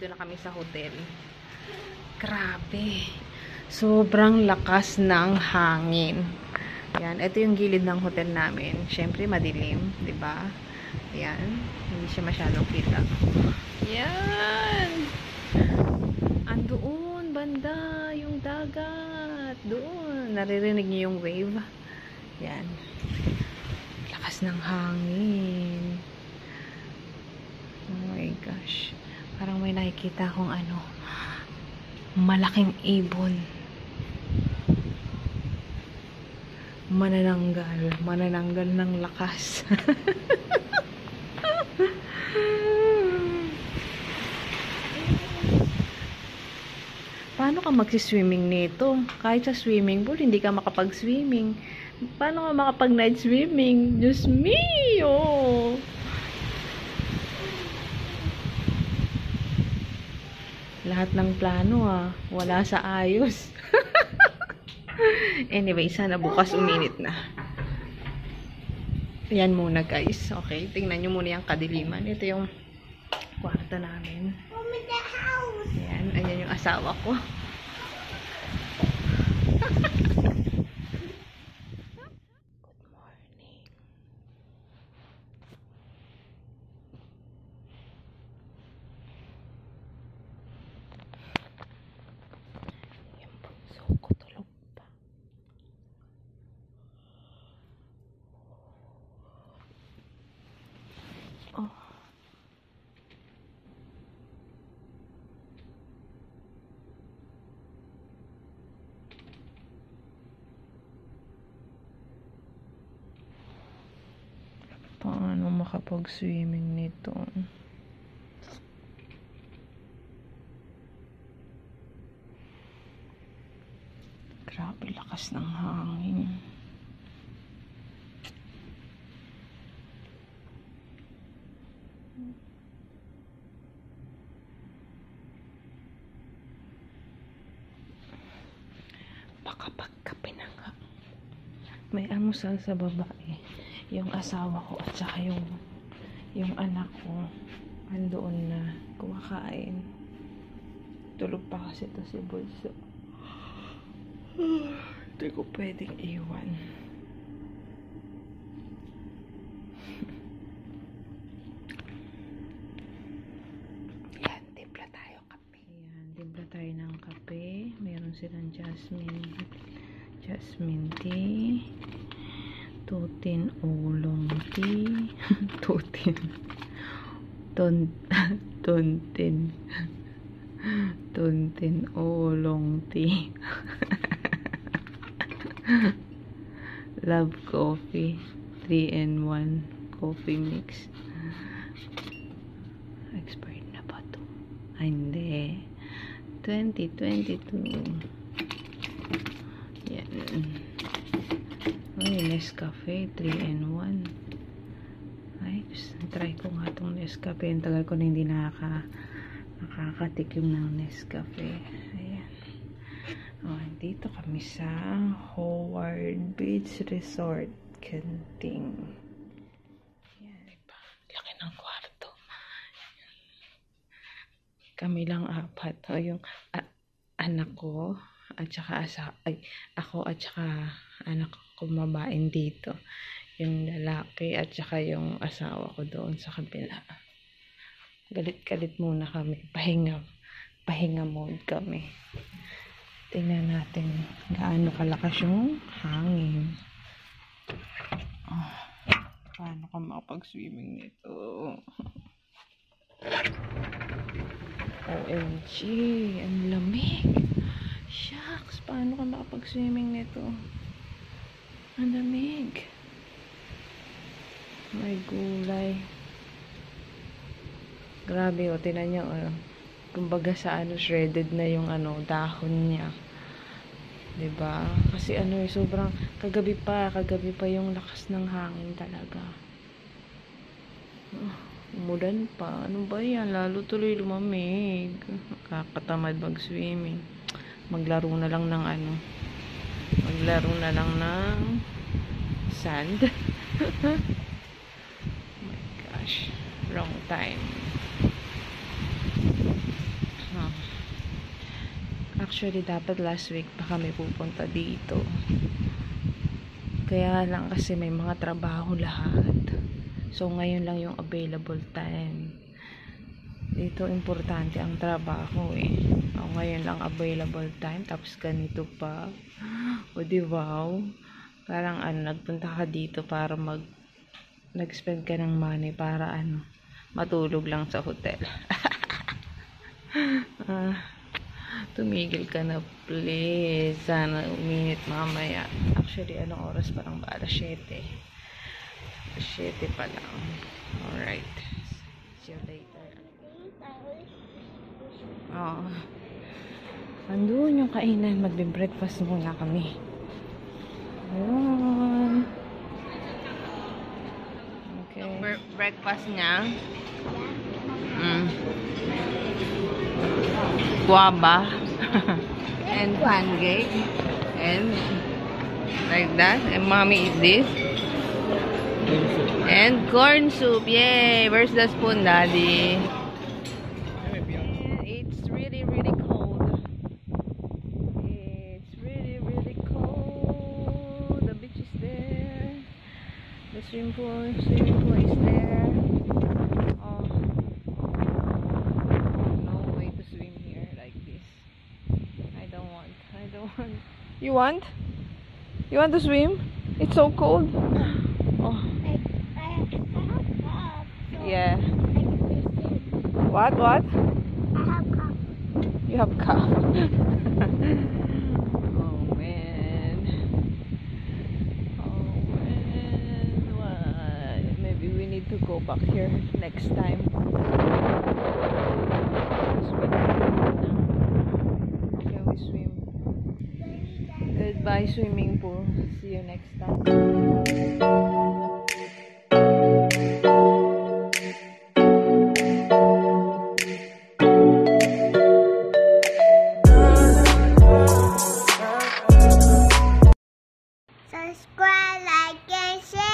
nandito na kami sa hotel. Grabe. Sobrang lakas ng hangin. Yan, ito yung gilid ng hotel namin. Syempre madilim, 'di ba? Yan, hindi siya masyadong kita. Yan. Andoon banda yung dagat. Doon, naririnig niyo yung wave. Yan. Lakas ng hangin. Oh my gosh. Parang may nakikita akong ano, malaking ibon. Manananggal ng lakas. Paano ka magsiswimming nito? Kahit sa swimming pool, hindi ka makapag-swimming. Paano ka makapag-night swimming? Diyos mio! Lahat ng plano wala sa ayos. Anyway, sana bukas uminit na. Yan muna guys. Okay, tingnan nyo muna yung kadiliman. Ito yung kwarto namin. Yan, ayan yung asawa ko. Good morning. Yung bunso ko tulog pa. Oh. Paano makapag-swimming nito? Grabe lakas ng hangin. Baka pagkape na nga. May almusal sa babae. Yung asawa ko at saka yung anak ko andoon na kumakain. Tulog pa kasi ito si Bulso. Hindi ko pwedeng iwan. Yan, timpla tayo kape. Yan, timpla tayo ng kape. Meron silang jasmine tea. Tutin oolong tea. Tuntin oolong tea. Love coffee 3-in-1 coffee mix. Expired na ba to? Ay, hindi. 2022. Yan. Ay, Nescafe 3-in-1. Ay, try ko nga itong Nescafe. Ang tagal ko na hindi nakakatikim ng Nescafe. Ayan. Oh, dito kami sa Howard Beach Resort, Kenting. Ayan. Laki ng kwarto. Kami lang 4. O, yung anak ko at saka ako at saka anak ko babaeng dito. Yung lalaki at saka yung asawa ko doon sa kabila. Galit-galit muna kami. Pahinga mode kami. Tingnan natin gaano kalakas yung hangin. Oh, paano ka makapag-swimming nito? OMG, ang lamig. Shucks, paano ka makapag-swimming nito? Ang lamig. May gulay. Grabe, tinan niyo, kumbaga sa shredded na yung dahon niya. 'Di ba? Kasi sobrang kagabi pa yung lakas ng hangin talaga. Umulan pa. Ano ba 'yan? Lalo tuloy lumamig. Kakatamad mag-swimming. Maglaro na lang ng sand. Oh my gosh. Wrong time. Actually, dapat last week pa kami pupunta dito. Kaya lang kasi may mga trabaho lahat. So, ngayon lang yung available time. Dito, importante ang trabaho eh. O, ngayon lang available time. Tapos, ganito pa. O, di wow. Parang nagpunta ka dito para nag-spend ka ng money para matulog lang sa hotel. Tumigil ka na please. Sana uminit mamaya. Actually, anong oras pa lang ba? Alas 7. 7 pa lang. Alright. See you later. Oh. Andun yung kainan. Magbe-breakfast muna kami. Ayun. Okay. Breakfast niya. Guava. And pancake. And like that. And mommy eat this. And corn soup. Yay! Where's the spoon, Daddy? It's really, really cold. It's really, really cold. The beach is there. The swimming pool is there. Oh. No way to swim here like this. I don't want. You want? You want to swim? It's so cold. Oh. Yeah. What? I have cough. You have cough. Oh man. What? Maybe we need to go back here next time. Can we swim? Goodbye swimming pool. See you next time. Subscribe, like, and share.